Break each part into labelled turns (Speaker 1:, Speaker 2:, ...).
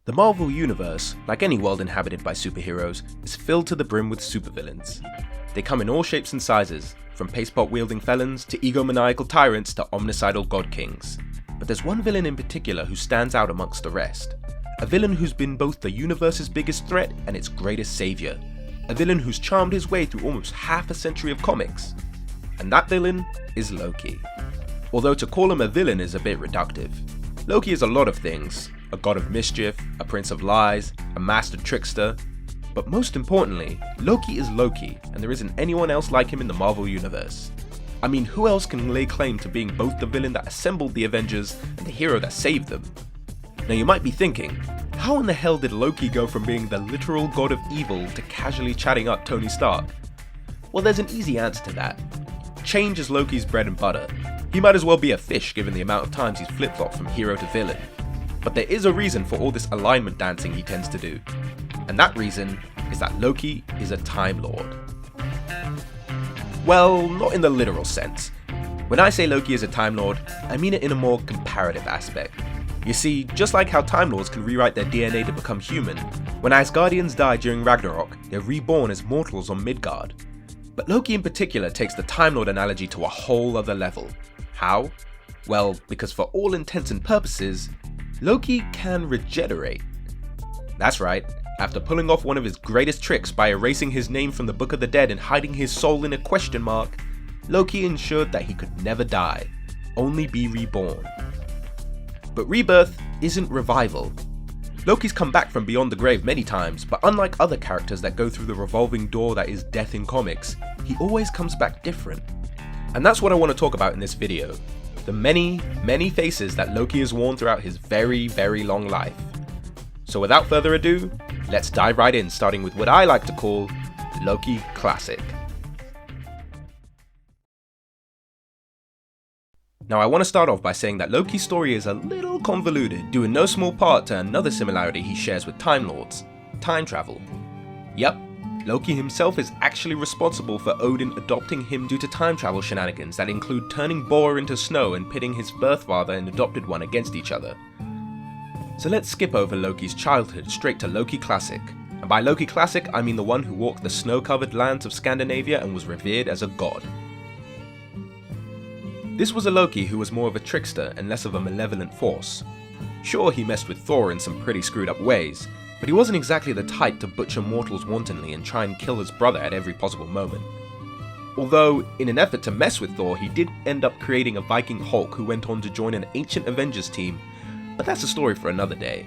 Speaker 1: The Marvel Universe, like any world inhabited by superheroes, is filled to the brim with supervillains. They come in all shapes and sizes, from paste-pot-wielding felons to egomaniacal tyrants to omnicidal god kings. But there's one villain in particular who stands out amongst the rest. A villain who's been both the universe's biggest threat and its greatest savior. A villain who's charmed his way through almost half a century of comics. And that villain is Loki. Although to call him a villain is a bit reductive. Loki is a lot of things. A god of mischief, a prince of lies, a master trickster. But most importantly, Loki is Loki, and there isn't anyone else like him in the Marvel Universe. I mean, who else can lay claim to being both the villain that assembled the Avengers and the hero that saved them? Now you might be thinking, how in the hell did Loki go from being the literal god of evil to casually chatting up Tony Stark? Well, there's an easy answer to that. Change is Loki's bread and butter. He might as well be a fish given the amount of times he's flip-flopped from hero to villain. But there is a reason for all this alignment dancing he tends to do. And that reason is that Loki is a Time Lord. Well, not in the literal sense. When I say Loki is a Time Lord, I mean it in a more comparative aspect. You see, just like how Time Lords can rewrite their DNA to become human, when Asgardians die during Ragnarok, they're reborn as mortals on Midgard. But Loki in particular takes the Time Lord analogy to a whole other level. How? Well, because for all intents and purposes, Loki can regenerate. That's right, after pulling off one of his greatest tricks by erasing his name from the Book of the Dead and hiding his soul in a question mark, Loki ensured that he could never die, only be reborn. But rebirth isn't revival. Loki's come back from beyond the grave many times, but unlike other characters that go through the revolving door that is death in comics, he always comes back different. And that's what I want to talk about in this video. The many, many faces that Loki has worn throughout his very, very long life. So without further ado, let's dive right in, starting with what I like to call Loki Classic. Now I want to start off by saying that Loki's story is a little convoluted, due in no small part to another similarity he shares with Time Lords: time travel. Yep, Loki himself is actually responsible for Odin adopting him due to time travel shenanigans that include turning Bor into snow and pitting his birth father and adopted one against each other. So let's skip over Loki's childhood straight to Loki Classic. And by Loki Classic, I mean the one who walked the snow-covered lands of Scandinavia and was revered as a god. This was a Loki who was more of a trickster and less of a malevolent force. Sure, he messed with Thor in some pretty screwed up ways, but he wasn't exactly the type to butcher mortals wantonly and try and kill his brother at every possible moment. Although, in an effort to mess with Thor, he did end up creating a Viking Hulk who went on to join an ancient Avengers team, but that's a story for another day.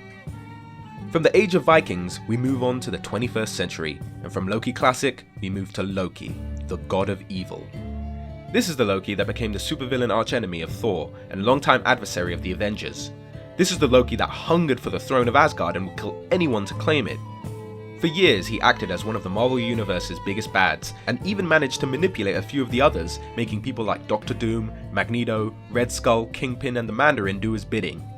Speaker 1: From the Age of Vikings, we move on to the 21st century, and from Loki Classic, we move to Loki, the god of evil. This is the Loki that became the supervillain archenemy of Thor and longtime adversary of the Avengers. This is the Loki that hungered for the throne of Asgard and would kill anyone to claim it. For years, he acted as one of the Marvel Universe's biggest bads, and even managed to manipulate a few of the others, making people like Doctor Doom, Magneto, Red Skull, Kingpin, and the Mandarin do his bidding.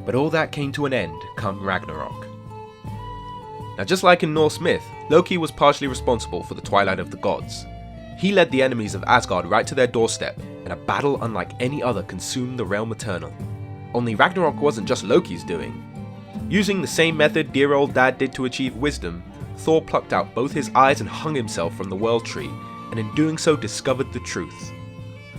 Speaker 1: But all that came to an end come Ragnarok. Now just like in Norse myth, Loki was partially responsible for the Twilight of the Gods. He led the enemies of Asgard right to their doorstep, and a battle unlike any other consumed the realm eternal. Only Ragnarok wasn't just Loki's doing. Using the same method dear old dad did to achieve wisdom, Thor plucked out both his eyes and hung himself from the World Tree, and in doing so discovered the truth.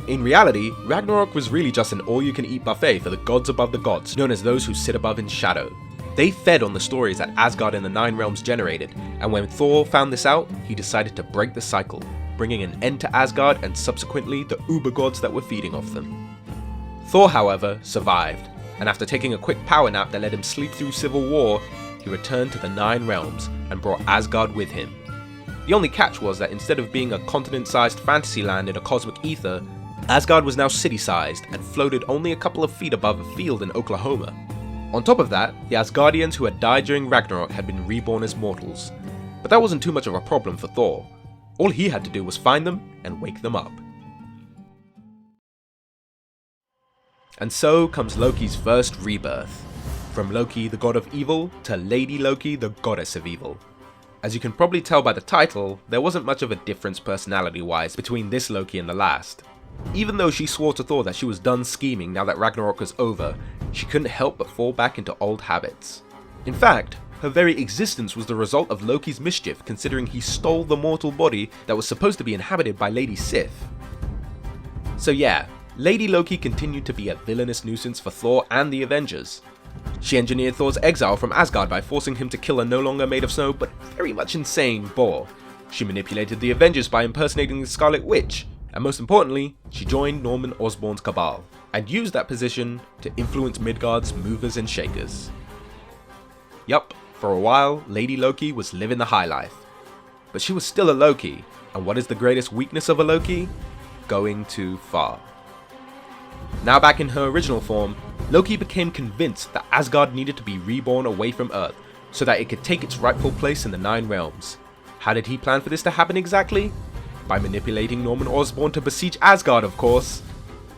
Speaker 1: In reality, Ragnarok was really just an all-you-can-eat buffet for the gods above the gods, known as those who sit above in shadow. They fed on the stories that Asgard and the Nine Realms generated, and when Thor found this out, he decided to break the cycle, bringing an end to Asgard and subsequently the uber-gods that were feeding off them. Thor, however, survived, and after taking a quick power nap that let him sleep through civil war, he returned to the Nine Realms and brought Asgard with him. The only catch was that instead of being a continent-sized fantasy land in a cosmic ether, Asgard was now city-sized and floated only a couple of feet above a field in Oklahoma. On top of that, the Asgardians who had died during Ragnarok had been reborn as mortals. But that wasn't too much of a problem for Thor. All he had to do was find them and wake them up. And so comes Loki's first rebirth. From Loki, the god of evil, to Lady Loki, the goddess of evil. As you can probably tell by the title, there wasn't much of a difference personality-wise between this Loki and the last. Even though she swore to Thor that she was done scheming now that Ragnarok was over, she couldn't help but fall back into old habits. In fact, her very existence was the result of Loki's mischief, considering he stole the mortal body that was supposed to be inhabited by Lady Sif. So yeah, Lady Loki continued to be a villainous nuisance for Thor and the Avengers. She engineered Thor's exile from Asgard by forcing him to kill a no longer made of snow but very much insane boar. She manipulated the Avengers by impersonating the Scarlet Witch, and most importantly, she joined Norman Osborn's cabal, and used that position to influence Midgard's movers and shakers. Yup, for a while, Lady Loki was living the high life. But she was still a Loki, and what is the greatest weakness of a Loki? Going too far. Now back in her original form, Loki became convinced that Asgard needed to be reborn away from Earth, so that it could take its rightful place in the Nine Realms. How did he plan for this to happen exactly? By manipulating Norman Osborn to besiege Asgard, of course.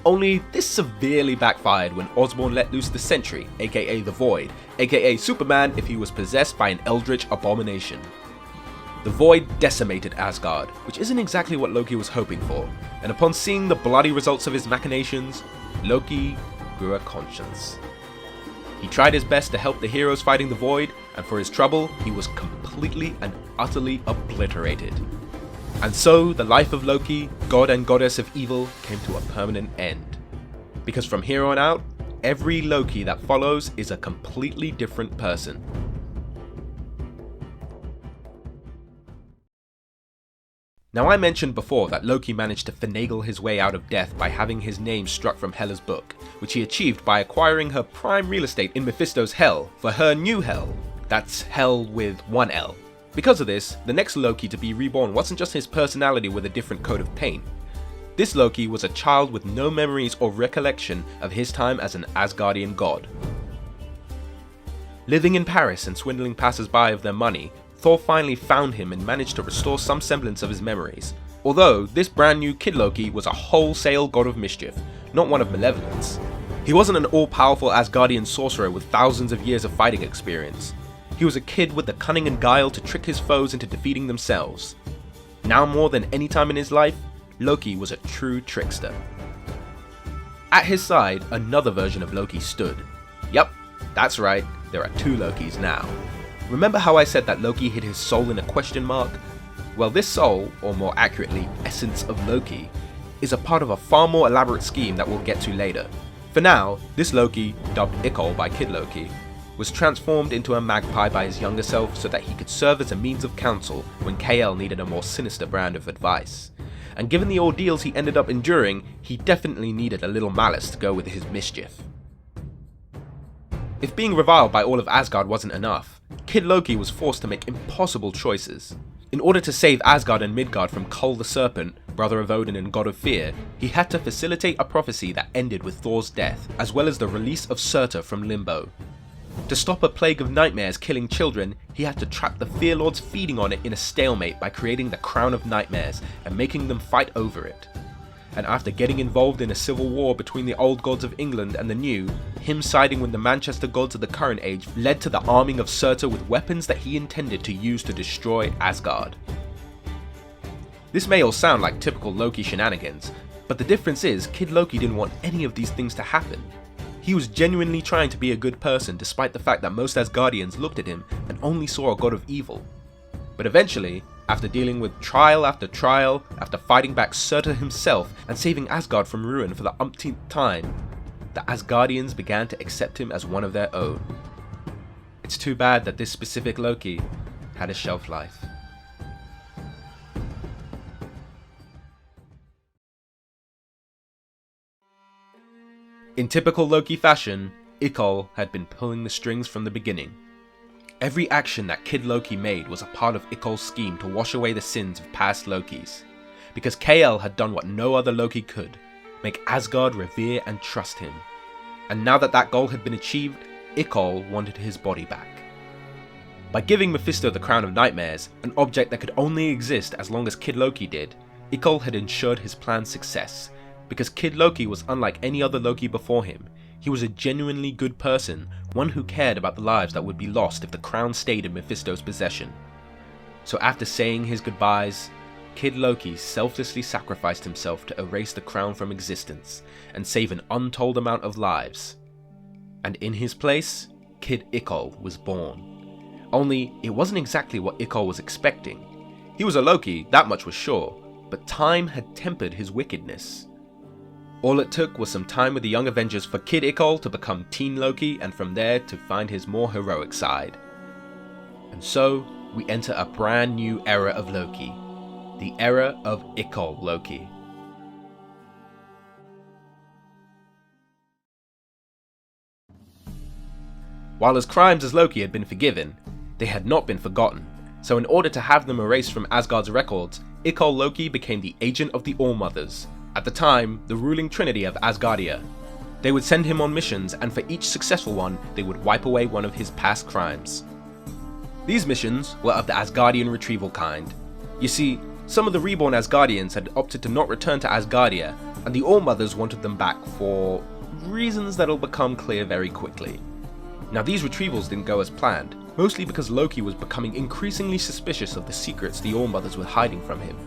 Speaker 1: Only this severely backfired when Osborn let loose the Sentry, aka the Void, aka Superman if he was possessed by an eldritch abomination. The Void decimated Asgard, which isn't exactly what Loki was hoping for, and upon seeing the bloody results of his machinations, Loki grew a conscience. He tried his best to help the heroes fighting the Void, and for his trouble, he was completely and utterly obliterated. And so, the life of Loki, god and goddess of evil, came to a permanent end. Because from here on out, every Loki that follows is a completely different person. Now, I mentioned before that Loki managed to finagle his way out of death by having his name struck from Hela's book, which he achieved by acquiring her prime real estate in Mephisto's Hell for her new Hell. That's Hell with one L. Because of this, the next Loki to be reborn wasn't just his personality with a different coat of paint. This Loki was a child with no memories or recollection of his time as an Asgardian god. Living in Paris and swindling passers-by of their money, Thor finally found him and managed to restore some semblance of his memories. Although, this brand new Kid Loki was a wholesale God of Mischief, not one of malevolence. He wasn't an all-powerful Asgardian sorcerer with thousands of years of fighting experience. He was a kid with the cunning and guile to trick his foes into defeating themselves. Now more than any time in his life, Loki was a true trickster. At his side, another version of Loki stood. Yup, that's right, there are two Lokis now. Remember how I said that Loki hid his soul in a question mark? Well, this soul, or more accurately, essence of Loki, is a part of a far more elaborate scheme that we'll get to later. For now, this Loki, dubbed Ikol by Kid Loki, was transformed into a magpie by his younger self so that he could serve as a means of counsel when KL needed a more sinister brand of advice. And given the ordeals he ended up enduring, he definitely needed a little malice to go with his mischief. If being reviled by all of Asgard wasn't enough, Kid Loki was forced to make impossible choices. In order to save Asgard and Midgard from Kull the Serpent, brother of Odin and god of fear, he had to facilitate a prophecy that ended with Thor's death, as well as the release of Surtur from Limbo. To stop a plague of nightmares killing children, he had to trap the Fear Lords feeding on it in a stalemate by creating the Crown of Nightmares and making them fight over it. And after getting involved in a civil war between the old gods of England and the new, him siding with the Manchester gods of the current age led to the arming of Surtur with weapons that he intended to use to destroy Asgard. This may all sound like typical Loki shenanigans, but the difference is Kid Loki didn't want any of these things to happen. He was genuinely trying to be a good person despite the fact that most Asgardians looked at him and only saw a god of evil. But eventually, after dealing with trial, after fighting back Surtur himself and saving Asgard from ruin for the umpteenth time, the Asgardians began to accept him as one of their own. It's too bad that this specific Loki had a shelf life. In typical Loki fashion, Ikol had been pulling the strings from the beginning. Every action that Kid Loki made was a part of Ikol's scheme to wash away the sins of past Lokis, because KL had done what no other Loki could, make Asgard revere and trust him. And now that that goal had been achieved, Ikol wanted his body back. By giving Mephisto the Crown of Nightmares, an object that could only exist as long as Kid Loki did, Ikol had ensured his plan's success, because Kid Loki was unlike any other Loki before him. He was a genuinely good person, one who cared about the lives that would be lost if the crown stayed in Mephisto's possession. So after saying his goodbyes, Kid Loki selflessly sacrificed himself to erase the crown from existence and save an untold amount of lives. And in his place, Kid-Ikol was born. Only, it wasn't exactly what Ikol was expecting. He was a Loki, that much was sure, but time had tempered his wickedness. All it took was some time with the young Avengers for Kid-Ikol to become Teen Loki, and from there to find his more heroic side. And so, we enter a brand new era of Loki, the era of Ikol Loki. While his crimes as Loki had been forgiven, they had not been forgotten, so in order to have them erased from Asgard's records, Ikol Loki became the agent of the All-Mothers, at the time the ruling trinity of Asgardia. They would send him on missions, and for each successful one, they would wipe away one of his past crimes. These missions were of the Asgardian retrieval kind. You see, some of the reborn Asgardians had opted to not return to Asgardia, and the All-Mothers wanted them back for reasons that'll become clear very quickly. Now these retrievals didn't go as planned, mostly because Loki was becoming increasingly suspicious of the secrets the All-Mothers were hiding from him.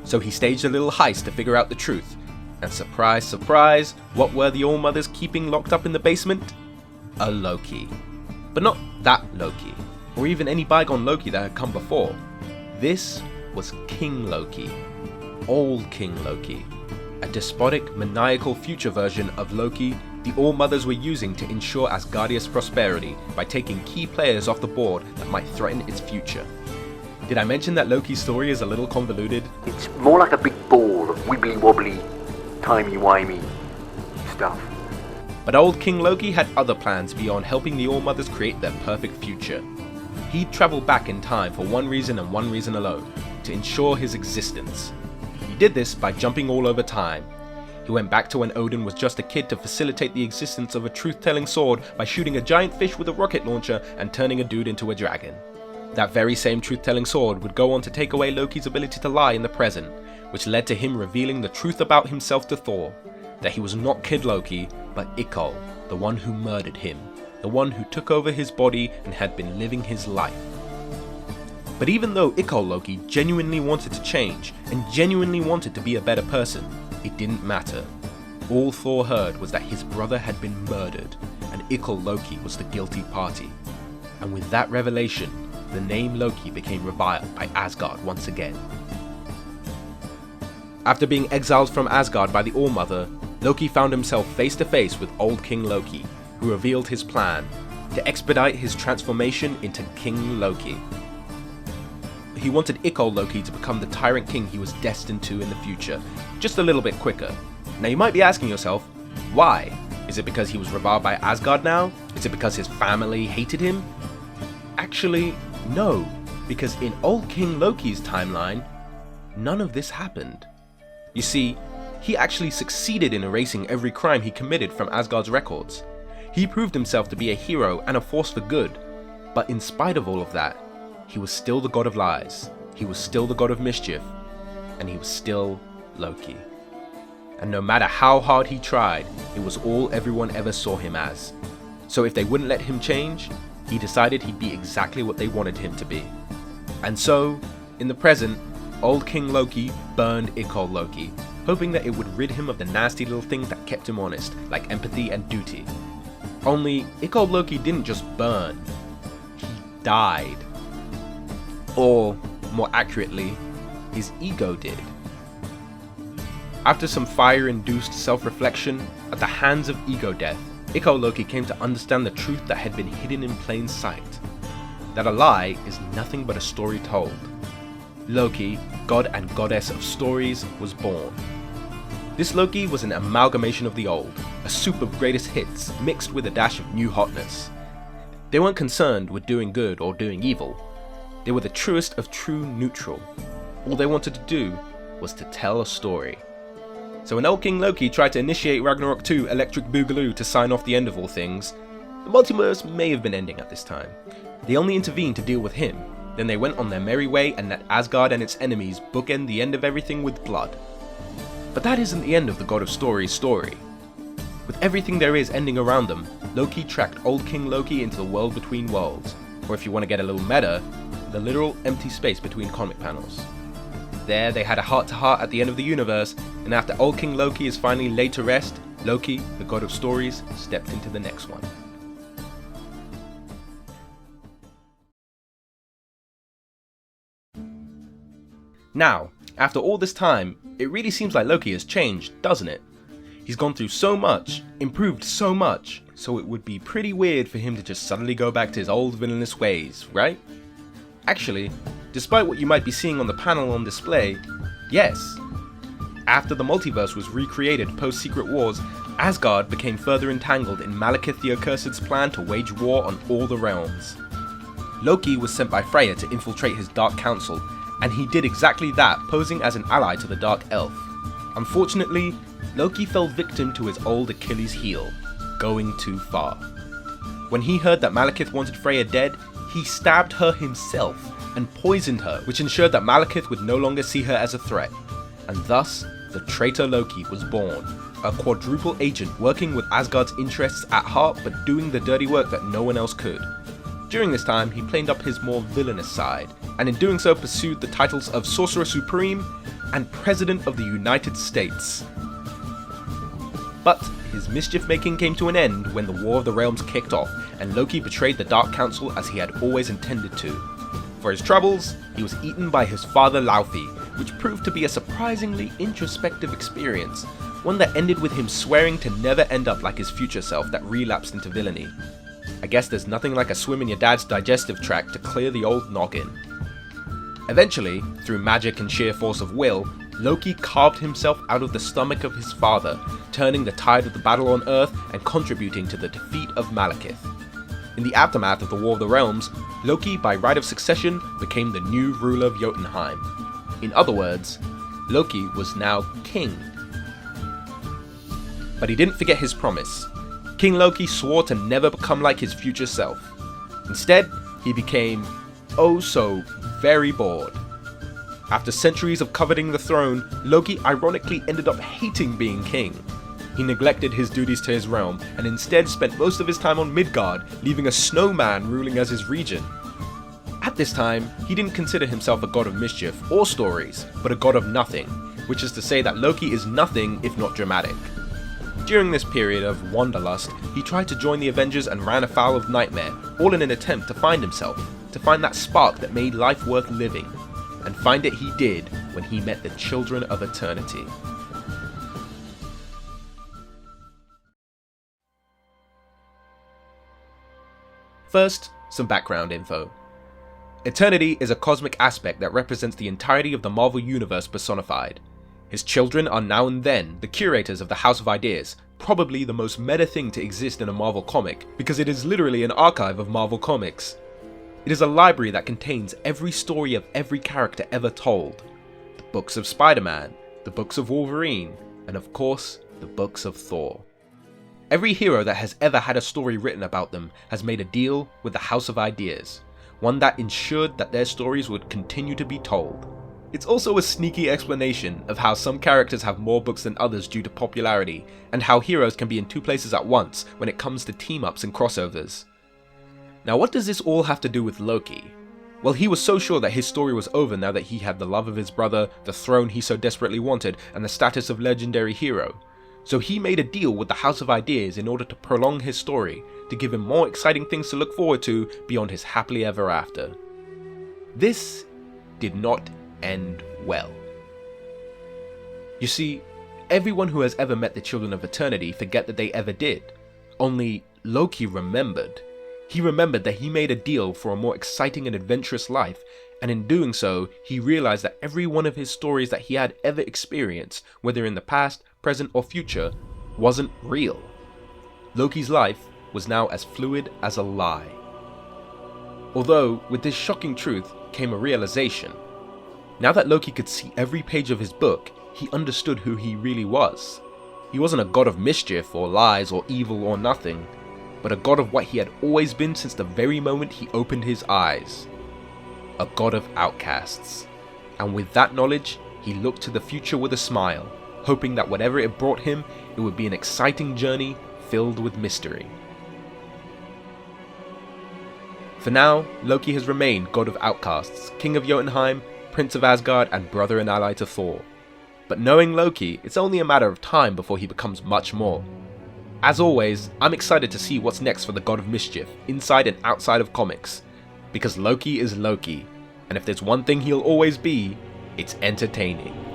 Speaker 1: So he staged a little heist to figure out the truth, and surprise surprise, what were the All-Mothers keeping locked up in the basement? A Loki. But not that Loki, or even any bygone Loki that had come before. This was King Loki. Old King Loki. A despotic, maniacal future version of Loki the All-Mothers were using to ensure Asgardia's prosperity by taking key players off the board that might threaten its future. Did I mention that Loki's story is a little convoluted?
Speaker 2: It's more like a big ball of wibbly-wobbly, timey-wimey stuff.
Speaker 1: But old King Loki had other plans beyond helping the All-Mothers create their perfect future. He'd travel back in time for one reason and one reason alone, to ensure his existence. He did this by jumping all over time. He went back to when Odin was just a kid to facilitate the existence of a truth-telling sword by shooting a giant fish with a rocket launcher and turning a dude into a dragon. That very same truth-telling sword would go on to take away Loki's ability to lie in the present, which led to him revealing the truth about himself to Thor, that he was not Kid Loki, but Ikol, the one who murdered him, the one who took over his body and had been living his life. But even though Ikol Loki genuinely wanted to change, and genuinely wanted to be a better person, it didn't matter. All Thor heard was that his brother had been murdered, and Ikol Loki was the guilty party. And with that revelation, the name Loki became reviled by Asgard once again. After being exiled from Asgard by the All-Mother, Loki found himself face to face with old King Loki, who revealed his plan to expedite his transformation into King Loki. He wanted Ikol Loki to become the tyrant king he was destined to in the future, just a little bit quicker. Now you might be asking yourself, why? Is it because he was reviled by Asgard now? Is it because his family hated him? Actually, no, because in old King Loki's timeline, none of this happened. You see, he actually succeeded in erasing every crime he committed from Asgard's records. He proved himself to be a hero and a force for good, but in spite of all of that, he was still the god of lies, he was still the god of mischief, and he was still Loki. And no matter how hard he tried, it was all everyone ever saw him as. So if they wouldn't let him change, he decided he'd be exactly what they wanted him to be. And so, in the present, old King Loki burned Ikol Loki, hoping that it would rid him of the nasty little things that kept him honest, like empathy and duty. Only, Ikol Loki didn't just burn, he died. Or, more accurately, his ego did. After some fire-induced self-reflection, at the hands of ego death, Ikol Loki came to understand the truth that had been hidden in plain sight. That a lie is nothing but a story told. Loki, god and goddess of stories, was born. This Loki was an amalgamation of the old, a soup of greatest hits mixed with a dash of new hotness. They weren't concerned with doing good or doing evil. They were the truest of true neutral. All they wanted to do was to tell a story. So when old King Loki tried to initiate Ragnarok 2 Electric Boogaloo to sign off the end of all things, the multiverse may have been ending at this time. They only intervened to deal with him, then they went on their merry way and let Asgard and its enemies bookend the end of everything with blood. But that isn't the end of the God of Stories story. With everything there is ending around them, Loki tracked old King Loki into the world between worlds, or if you want to get a little meta, the literal empty space between comic panels. There they had a heart-to-heart at the end of the universe, and after old King Loki is finally laid to rest, Loki, the god of stories, stepped into the next one. Now, after all this time, it really seems like Loki has changed, doesn't it? He's gone through so much, improved so much, so it would be pretty weird for him to just suddenly go back to his old villainous ways, right? Actually, despite what you might be seeing on the panel on display, yes. After the multiverse was recreated post-Secret Wars, Asgard became further entangled in Malekith the Accursed's plan to wage war on all the realms. Loki was sent by Freya to infiltrate his Dark Council, and he did exactly that, posing as an ally to the Dark Elf. Unfortunately, Loki fell victim to his old Achilles heel, going too far. When he heard that Malekith wanted Freya dead, he stabbed her himself and poisoned her, which ensured that Malekith would no longer see her as a threat. And thus, the Traitor Loki was born, a quadruple agent working with Asgard's interests at heart but doing the dirty work that no one else could. During this time, he played up his more villainous side, and in doing so pursued the titles of Sorcerer Supreme and President of the United States. But his mischief-making came to an end when the War of the Realms kicked off, and Loki betrayed the Dark Council as he had always intended to. For his troubles, he was eaten by his father Laufey, which proved to be a surprisingly introspective experience, one that ended with him swearing to never end up like his future self that relapsed into villainy. I guess there's nothing like a swim in your dad's digestive tract to clear the old noggin. Eventually, through magic and sheer force of will, Loki carved himself out of the stomach of his father, turning the tide of the battle on Earth and contributing to the defeat of Malekith. In the aftermath of the War of the Realms, Loki, by right of succession, became the new ruler of Jotunheim. In other words, Loki was now king. But he didn't forget his promise. King Loki swore to never become like his future self. Instead, he became oh so very bored. After centuries of coveting the throne, Loki ironically ended up hating being king. He neglected his duties to his realm and instead spent most of his time on Midgard, leaving a snowman ruling as his regent. At this time, he didn't consider himself a god of mischief or stories, but a god of nothing, which is to say that Loki is nothing if not dramatic. During this period of wanderlust, he tried to join the Avengers and ran afoul of Nightmare, all in an attempt to find himself, to find that spark that made life worth living. And find it he did when he met the Children of Eternity. First, some background info. Eternity is a cosmic aspect that represents the entirety of the Marvel Universe personified. His children are now and then the curators of the House of Ideas, probably the most meta thing to exist in a Marvel comic, because it is literally an archive of Marvel comics. It is a library that contains every story of every character ever told. The books of Spider-Man, the books of Wolverine, and of course, the books of Thor. Every hero that has ever had a story written about them has made a deal with the House of Ideas, one that ensured that their stories would continue to be told. It's also a sneaky explanation of how some characters have more books than others due to popularity, and how heroes can be in two places at once when it comes to team-ups and crossovers. Now, what does this all have to do with Loki? Well, he was so sure that his story was over now that he had the love of his brother, the throne he so desperately wanted, and the status of legendary hero. So he made a deal with the House of Ideas in order to prolong his story, to give him more exciting things to look forward to beyond his happily ever after. This did not end well. You see, everyone who has ever met the Children of Eternity forget that they ever did. Only Loki remembered. He remembered that he made a deal for a more exciting and adventurous life, and in doing so, he realized that every one of his stories that he had ever experienced, whether in the past, present, or future, wasn't real. Loki's life was now as fluid as a lie. Although, with this shocking truth came a realization. Now that Loki could see every page of his book, he understood who he really was. He wasn't a god of mischief, or lies, or evil, or nothing, but a god of what he had always been since the very moment he opened his eyes. A god of outcasts. And with that knowledge, he looked to the future with a smile, hoping that whatever it brought him, it would be an exciting journey filled with mystery. For now, Loki has remained god of outcasts, king of Jotunheim, prince of Asgard, and brother and ally to Thor. But knowing Loki, it's only a matter of time before he becomes much more. As always, I'm excited to see what's next for the God of Mischief, inside and outside of comics. Because Loki is Loki, and if there's one thing he'll always be, It's entertaining.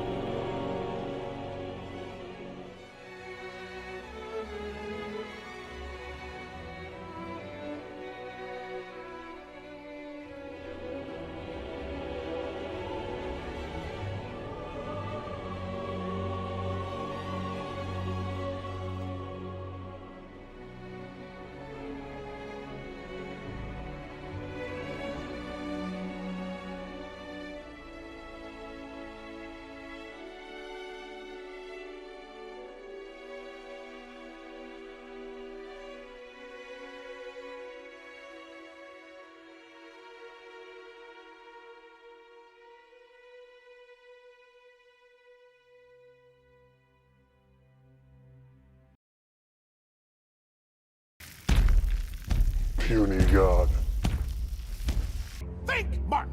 Speaker 3: Puny god.
Speaker 4: Think, Mark!